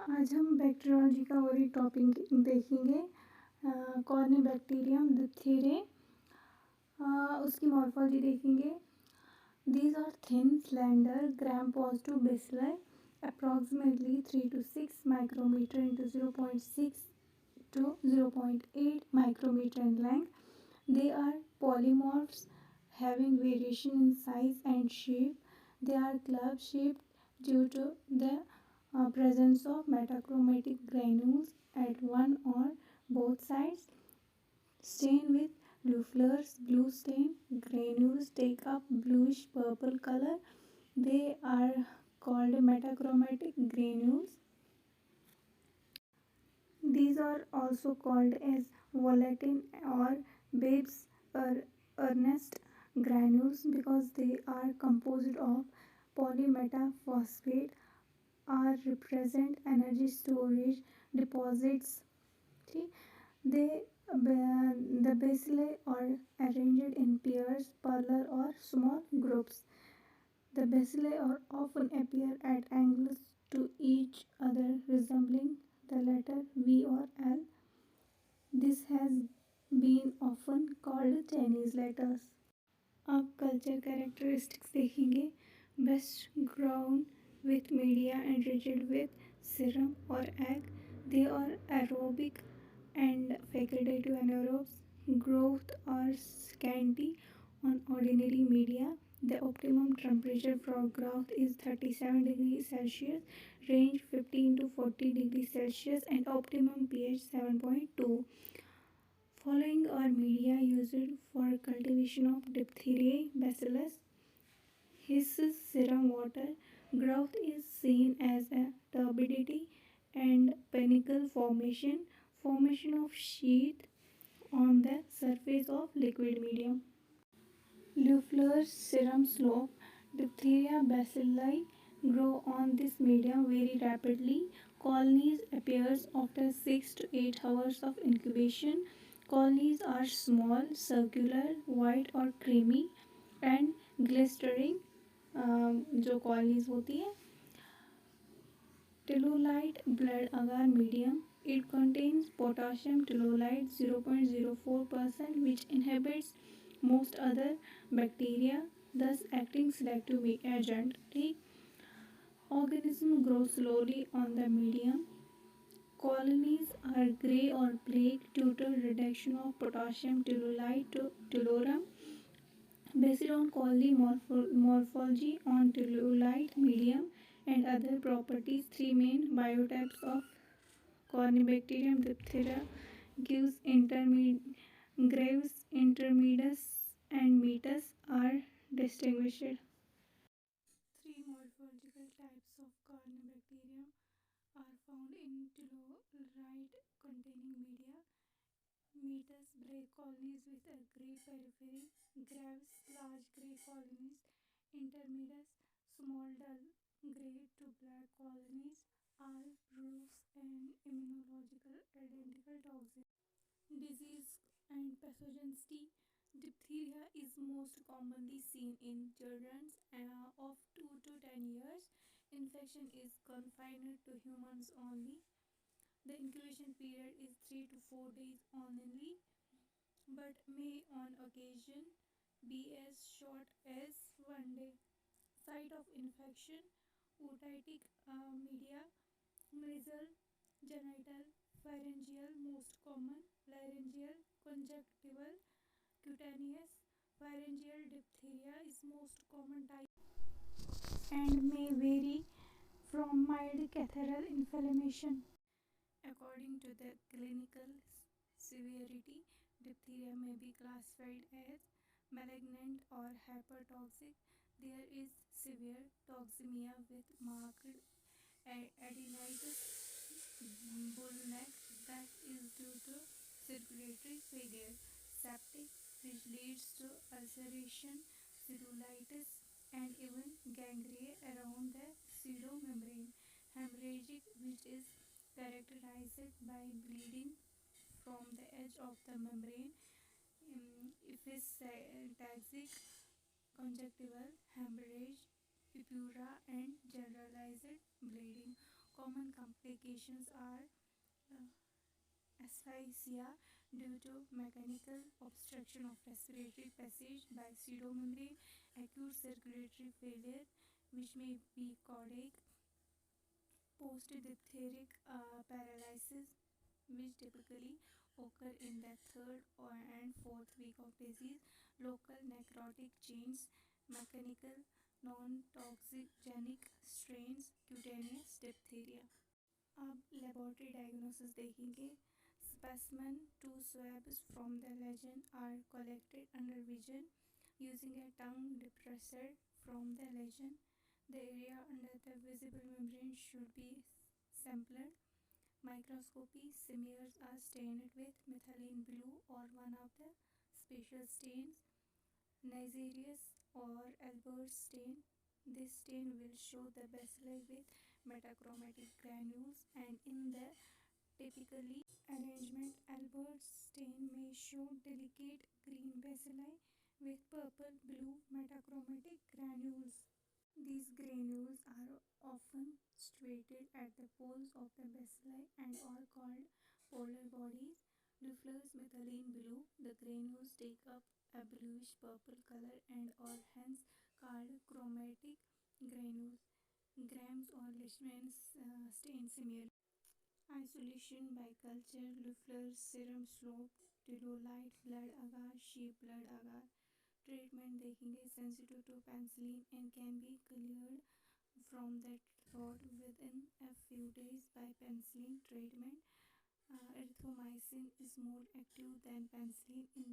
आज हम बैक्टीरियोलॉजी का और एक टॉपिक देखेंगे, कॉर्नीबैक्टीरियम, डिप्थेरिया, उसकी मॉर्फोलॉजी देखेंगे। These are thin, slender, gram-positive bacilli, approximately 3 to 6 micrometer into 0.6 to 0.8 micrometer in length. They are polymorphs having variation in size and shape. They are club-shaped due to the presence of metachromatic granules at one or both sides. Stain with Loeffler's blue stain. Granules take up bluish purple color. They are called metachromatic granules. These are also called as volatile or Babes earnest granules because they are composed of polymetaphosphate or represent energy storage deposits. The bacilli are arranged in pairs, parallel or small groups. The bacilli are often appear at angles to each other, resembling the letter V or L. This has been often called Chinese letters. अब culture characteristics देखेंगे। Best ground with media enriched with serum or egg. They are aerobic and facultative anaerobes. Growth are scanty on ordinary media. The optimum temperature for growth is 37 degrees Celsius, range 15 to 40 degrees Celsius, and optimum pH 7.2. Following are media used for cultivation of diphtheriae bacillus. His serum water. Growth is seen as a turbidity and panicle formation of sheath on the surface of liquid medium. Loeffler's serum slope. Diphtheria bacilli grow on this medium very rapidly. Colonies appears after 6 to 8 hours of incubation. Colonies are small, circular, white or creamy and glistering. जो colonies होती है. Telluride blood agar medium. It contains potassium telluride 0.04%, which inhibits most other bacteria, thus acting selective agent. Organism grows slowly on the medium. Colonies are grey or black due to reduction of potassium telluride to tellurum. Based on quality morphology on telluride medium and other properties, three main biotypes of Corynebacterium diphtheria gives graves, intermedius and meatus are distinguished. Three morphological types of Corynebacterium are found in telluride containing media. Meatus, black colonies with a grey periphery. Graves, large grey colonies. Intermedius, small dull grey to black colonies. All proofs and immunological identical toxin. Disease and pathogenesis. Diphtheria is most commonly seen in children of 2 to 10 years. Infection is confined to humans only. The incubation period is 3 to 4 days only, but may on occasion be as short as 1 day. Site of infection: otitic media, nasal, genital, pharyngeal most common, laryngeal, conjunctival, cutaneous. Pharyngeal diphtheria is most common type and may vary from mild catheteral inflammation. According to the clinical severity, diphtheria may be classified as malignant or hypertoxic. There is severe toxemia with marked adenitis bullneck that is due to circulatory failure. Septic, which leads to ulceration, cellulitis, and even gangrene around the pseudomembrane. Hemorrhagic, which is characterized by bleeding from the edge of the membrane. Epistaxic, conjunctival hemorrhage, purpura, and generalized bleeding. Common complications are asphyxia due to mechanical obstruction of respiratory passage by pseudomembrane, acute circulatory failure which may be cardiac, post-diphtheric paralysis which typically occur in the third and fourth week of disease, local necrotic changes, mechanical non-toxigenic strains, cutaneous diphtheria. अब laboratory diagnosis देखेंगे. Specimen 2 swabs from the lesion are collected under vision using a tongue depressor from the lesion. The area under the visible membrane should be sampled. Microscopy smears are stained with methylene blue or one of the special stains, Nazarius or Albert stain. This stain will show the bacilli with metachromatic granules, and in the typically arrangement, Albert stain may show delicate green bacilli with purple-blue metachromatic granules. These granules are often situated at the poles of the bacilli and are called polar bodies. Diffuse methylene blue, the granules take up a bluish purple color and are hence called chromatic granules. Grams or Leishman's stain smear. Isolation by culture, Leffler serum slope, Tylolite blood agar, sheep blood agar. Treatment देखेंगे sensitive to penicillin and can be cleared from that throat within a few days by penicillin treatment. Erythromycin is more active than penicillin in